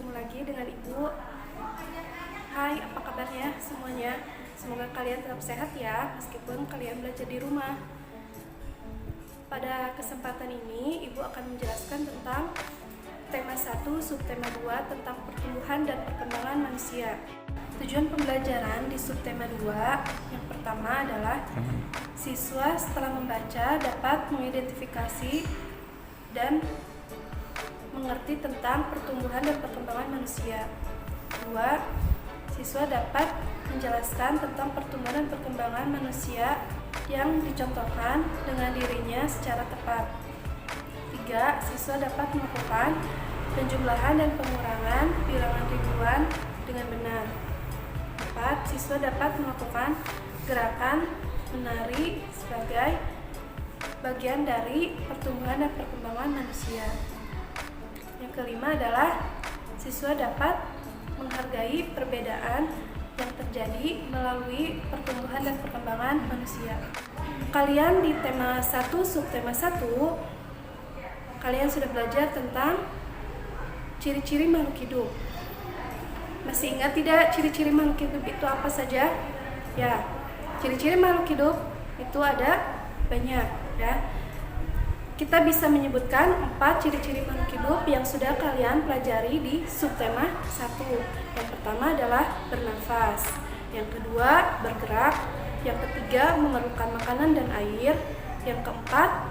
bertemu lagi dengan Ibu. Hai, apa kabarnya semuanya? Semoga kalian tetap sehat ya, meskipun kalian belajar di rumah. Pada kesempatan ini, Ibu akan menjelaskan tentang tema 1, subtema 2 tentang pertumbuhan dan perkembangan manusia. Tujuan pembelajaran di subtema 2 yang pertama adalah siswa setelah membaca dapat mengidentifikasi dan mengerti tentang pertumbuhan dan perkembangan manusia. 2. Siswa dapat menjelaskan tentang pertumbuhan dan perkembangan manusia yang dicontohkan dengan dirinya secara tepat. 3. Siswa dapat melakukan penjumlahan dan pengurangan bilangan ribuan dengan benar. 4. Siswa dapat melakukan gerakan menari sebagai bagian dari pertumbuhan dan perkembangan manusia. Yang kelima adalah siswa dapat menghargai perbedaan yang terjadi melalui pertumbuhan dan perkembangan manusia. Kalian di tema 1, subtema 1, kalian sudah belajar tentang ciri-ciri makhluk hidup. Masih ingat tidak ciri-ciri makhluk hidup itu apa saja? Ya, ciri-ciri makhluk hidup itu ada banyak ya. Kita bisa menyebutkan 4 ciri-ciri makhluk hidup yang sudah kalian pelajari di subtema 1. Yang pertama adalah bernafas, yang kedua bergerak, yang ketiga memerlukan makanan dan air, yang keempat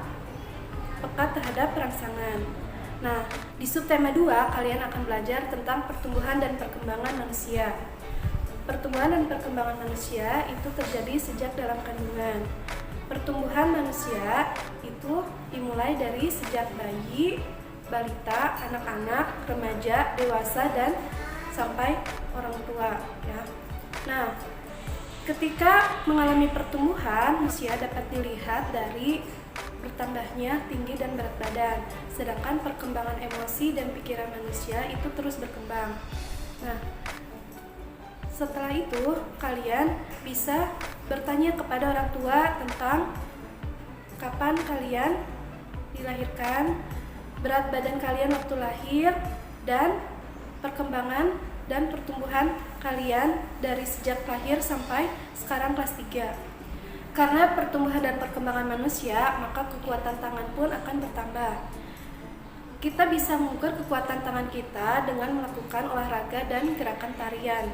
peka terhadap rangsangan. Nah, di subtema 2 kalian akan belajar tentang pertumbuhan dan perkembangan manusia. Pertumbuhan dan perkembangan manusia itu terjadi sejak dalam kandungan. Pertumbuhan manusia itu dimulai dari sejak bayi, balita, anak-anak, remaja, dewasa, dan sampai orang tua ya. Nah, ketika mengalami pertumbuhan, manusia dapat dilihat dari bertambahnya tinggi dan berat badan, sedangkan perkembangan emosi dan pikiran manusia itu terus berkembang. Nah, setelah itu kalian bisa bertanya kepada orang tua tentang kapan kalian dilahirkan, berat badan kalian waktu lahir, dan perkembangan dan pertumbuhan kalian dari sejak lahir sampai sekarang kelas 3. Karena pertumbuhan dan perkembangan manusia, maka kekuatan tangan pun akan bertambah. Kita bisa mengukur kekuatan tangan kita dengan melakukan olahraga dan gerakan tarian.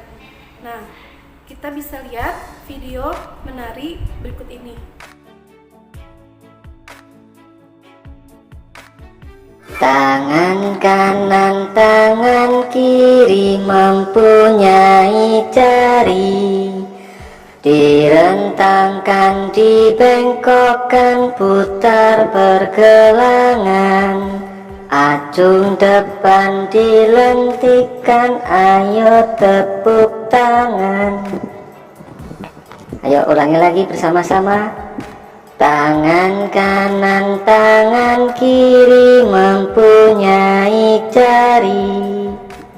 Nah, kita bisa lihat video menari berikut ini. Tangan kanan, tangan kiri mempunyai jari, direntangkan, dibengkokkan, putar bergelangan, acung depan dilentikkan, ayo tepuk tangan. Ayo ulangi lagi bersama-sama. Tangan kanan, tangan kiri mempunyai jari,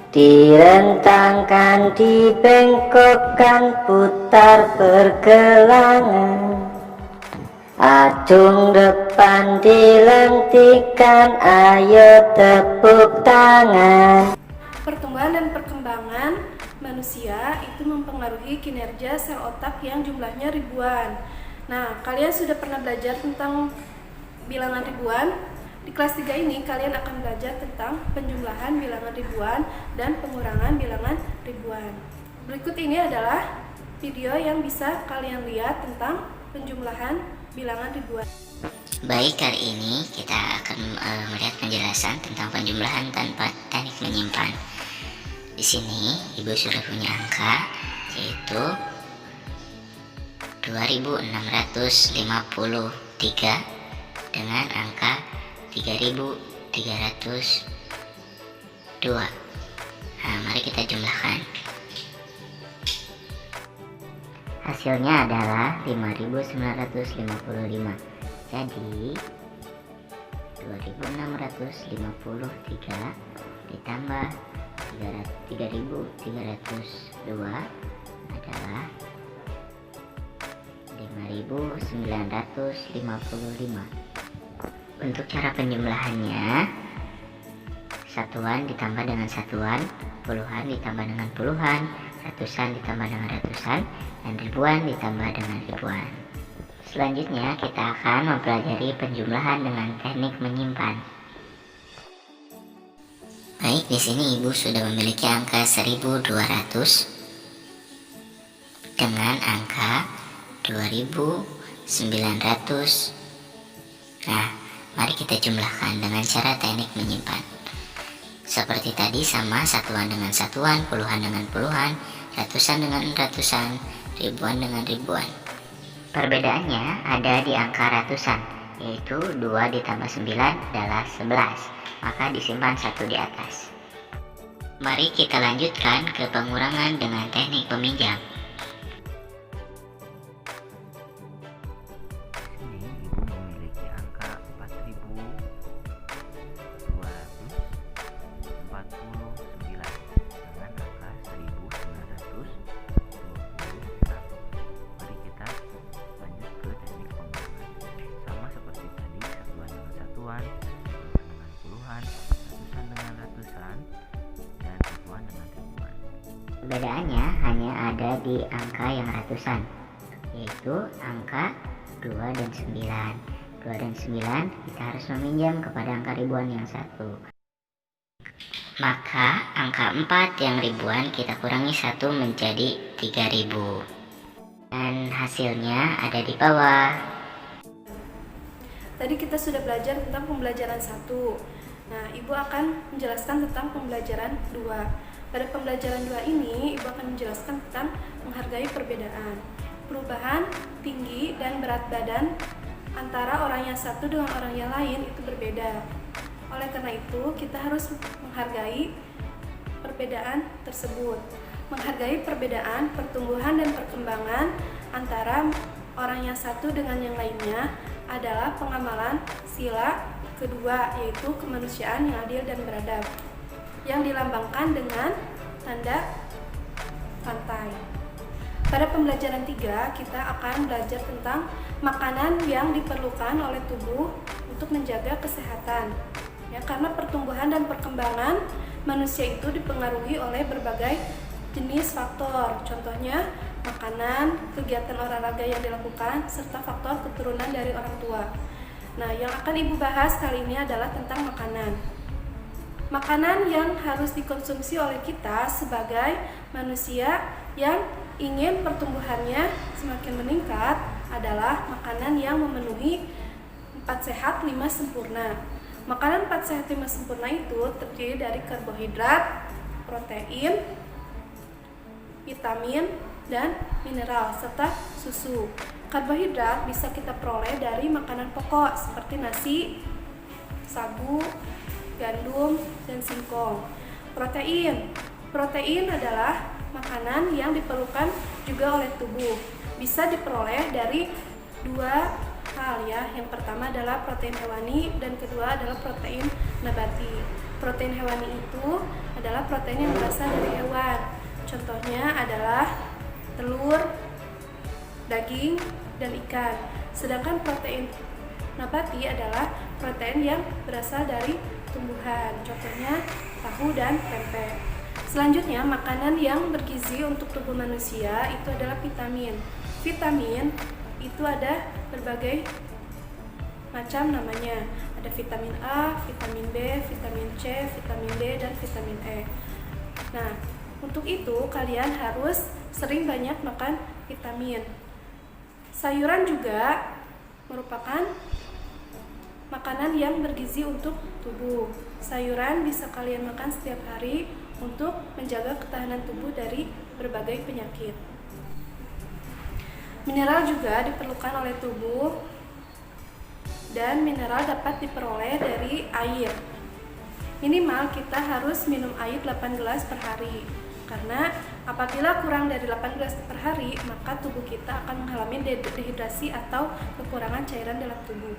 direntangkan, dibengkokkan, putar bergelangan, acung depan dilentikkan, ayo tepuk tangan. Pertumbuhan dan perkembangan manusia itu mempengaruhi kinerja sel otak yang jumlahnya ribuan. Nah, kalian sudah pernah belajar tentang bilangan ribuan? Di kelas 3 ini kalian akan belajar tentang penjumlahan bilangan ribuan dan pengurangan bilangan ribuan. Berikut ini adalah video yang bisa kalian lihat tentang penjumlahan bilangan ribuan. Baik, kali ini kita akan melihat penjelasan tentang penjumlahan tanpa teknik menyimpan. Di sini Ibu sudah punya angka, yaitu 2653 dengan angka 3302. Nah, mari kita jumlahkan. Hasilnya adalah 5955. Jadi 2653 ditambah 3302 adalah 5955. Untuk cara penjumlahannya, satuan ditambah dengan satuan, puluhan ditambah dengan puluhan, ratusan ditambah dengan ratusan, dan ribuan ditambah dengan ribuan. Selanjutnya kita akan mempelajari penjumlahan dengan teknik menyimpan. Baik, di sini Ibu sudah memiliki angka 1200 dengan angka 2900. Nah, mari kita jumlahkan dengan cara teknik menyimpan. Seperti tadi sama, satuan dengan satuan, puluhan dengan puluhan, ratusan dengan ratusan, ribuan dengan ribuan. Perbedaannya ada di angka ratusan, yaitu 2 ditambah 9 adalah 11, maka disimpan 1 di atas. Mari kita lanjutkan ke pengurangan dengan teknik peminjam. Perbedaannya hanya ada di angka yang ratusan, yaitu angka 2 dan 9. 2 dan 9 kita harus meminjam kepada angka ribuan yang satu. Maka angka 4 yang ribuan kita kurangi 1 menjadi 3000. Dan hasilnya ada di bawah. Tadi kita sudah belajar tentang pembelajaran 1. Nah, Ibu akan menjelaskan tentang pembelajaran 2. Pada pembelajaran 2 ini, Ibu akan menjelaskan tentang menghargai perbedaan. Perubahan tinggi dan berat badan antara orang yang satu dengan orang yang lain itu berbeda. Oleh karena itu, kita harus menghargai perbedaan tersebut. Menghargai perbedaan pertumbuhan dan perkembangan antara orang yang satu dengan yang lainnya adalah pengamalan sila kedua, yaitu kemanusiaan yang adil dan beradab, yang dilambangkan dengan tanda pantai. Pada pembelajaran 3, kita akan belajar tentang makanan yang diperlukan oleh tubuh untuk menjaga kesehatan. Ya, karena pertumbuhan dan perkembangan manusia itu dipengaruhi oleh berbagai jenis faktor. Contohnya, makanan, kegiatan olahraga yang dilakukan, serta faktor keturunan dari orang tua. Nah, yang akan Ibu bahas kali ini adalah tentang makanan. Makanan yang harus dikonsumsi oleh kita sebagai manusia yang ingin pertumbuhannya semakin meningkat adalah makanan yang memenuhi 4 sehat 5 sempurna. Makanan 4 sehat 5 sempurna itu terdiri dari karbohidrat, protein, vitamin, dan mineral, serta susu. Karbohidrat bisa kita peroleh dari makanan pokok seperti nasi, sagu, gandum, dan singkong. Protein adalah makanan yang diperlukan juga oleh tubuh. Bisa diperoleh dari 2 hal ya. Yang pertama adalah protein hewani dan kedua adalah protein nabati. Protein hewani itu adalah protein yang berasal dari hewan. Contohnya adalah telur, daging, dan ikan. Sedangkan protein nabati adalah protein yang berasal dari tumbuhan, contohnya tahu dan tempe. Selanjutnya, makanan yang bergizi untuk tubuh manusia itu adalah vitamin. Vitamin itu ada berbagai macam namanya. Ada vitamin A, vitamin B, vitamin C, vitamin D, dan vitamin E. Nah, untuk itu kalian harus sering banyak makan vitamin. Sayuran juga merupakan makanan yang bergizi untuk tubuh. Sayuran bisa kalian makan setiap hari untuk menjaga ketahanan tubuh dari berbagai penyakit. Mineral juga diperlukan oleh tubuh, dan mineral dapat diperoleh dari air. Minimal kita harus minum air 8 gelas per hari. Karena apabila kurang dari 8 gelas per hari, maka tubuh kita akan mengalami dehidrasi atau kekurangan cairan dalam tubuh.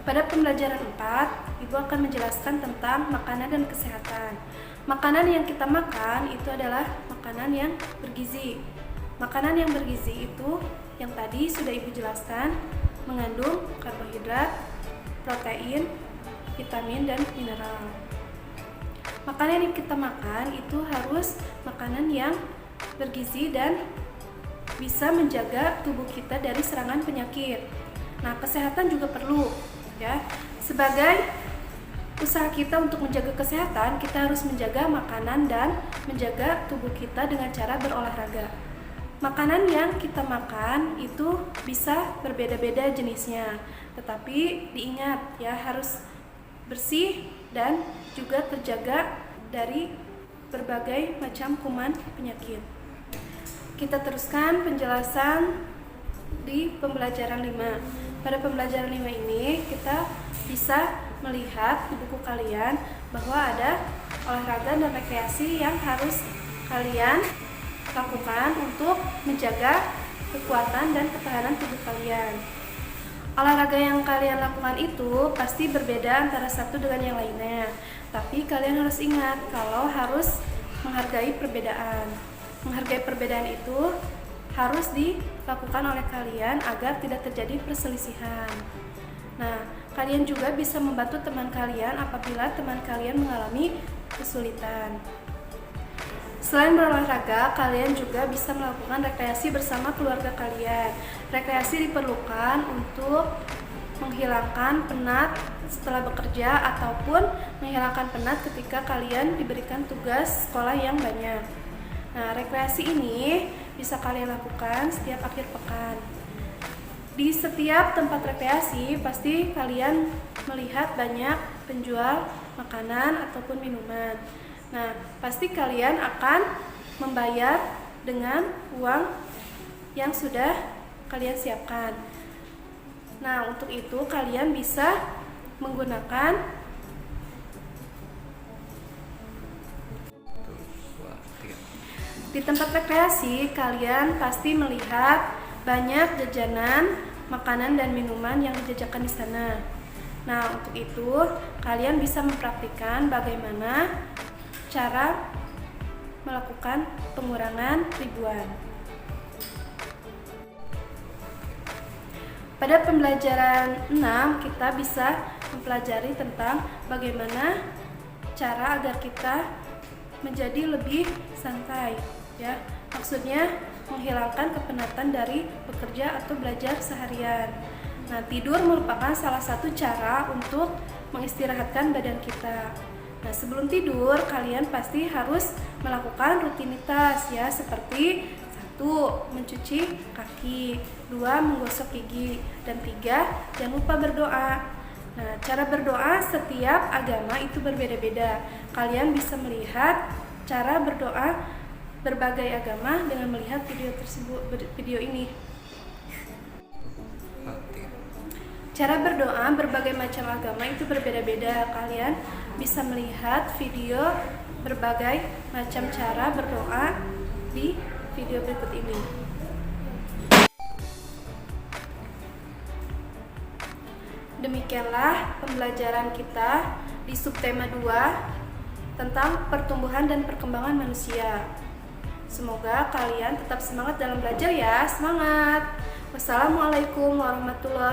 Pada pembelajaran 4, Ibu akan menjelaskan tentang makanan dan kesehatan. Makanan yang kita makan itu adalah makanan yang bergizi. Makanan yang bergizi itu yang tadi sudah Ibu jelaskan, mengandung karbohidrat, protein, vitamin, dan mineral. Makanan yang kita makan itu harus makanan yang bergizi dan bisa menjaga tubuh kita dari serangan penyakit. Nah, kesehatan juga perlu ya. Sebagai usaha kita untuk menjaga kesehatan, kita harus menjaga makanan dan menjaga tubuh kita dengan cara berolahraga. Makanan yang kita makan itu bisa berbeda-beda jenisnya, tetapi diingat ya, harus bersih dan juga terjaga dari berbagai macam kuman penyakit. Kita teruskan penjelasan di pembelajaran 5. Pada pembelajaran 5 ini kita bisa melihat di buku kalian bahwa ada olahraga dan rekreasi yang harus kalian lakukan untuk menjaga kekuatan dan ketahanan tubuh kalian. Olahraga yang kalian lakukan itu pasti berbeda antara satu dengan yang lainnya, tapi kalian harus ingat kalau harus menghargai perbedaan. Menghargai perbedaan itu harus dilakukan oleh kalian agar tidak terjadi perselisihan. Nah, kalian juga bisa membantu teman kalian apabila teman kalian mengalami kesulitan. Selain berolahraga, kalian juga bisa melakukan rekreasi bersama keluarga kalian. Rekreasi diperlukan untuk menghilangkan penat setelah bekerja ataupun menghilangkan penat ketika kalian diberikan tugas sekolah yang banyak. Nah, rekreasi ini bisa kalian lakukan setiap akhir pekan. Di setiap tempat rekreasi pasti kalian melihat banyak penjual makanan ataupun minuman. Nah, pasti kalian akan membayar dengan uang yang sudah kalian siapkan. Nah, untuk itu kalian bisa menggunakan di tempat rekreasi. Kalian pasti melihat banyak jajanan, makanan dan minuman yang dijajakan di sana. Nah, untuk itu kalian bisa mempraktikkan bagaimana cara melakukan pengurangan ribuan. Pada pembelajaran 6 kita bisa mempelajari tentang bagaimana cara agar kita menjadi lebih santai ya. Maksudnya menghilangkan kepenatan dari bekerja atau belajar seharian. Nah, tidur merupakan salah satu cara untuk mengistirahatkan badan kita. Nah, sebelum tidur kalian pasti harus melakukan rutinitas ya, seperti 1. Mencuci kaki, 2. Menggosok gigi, dan 3. Jangan lupa berdoa. Nah, cara berdoa setiap agama itu berbeda-beda. Kalian bisa melihat cara berdoa berbagai agama dengan melihat video ini. Cara berdoa berbagai macam agama itu berbeda-beda. Kalian bisa melihat video berbagai macam cara berdoa di video berikut ini. Demikianlah pembelajaran kita di subtema 2 tentang pertumbuhan dan perkembangan manusia. Semoga kalian tetap semangat dalam belajar ya. Semangat. Wassalamualaikum warahmatullahi wabarakatuh.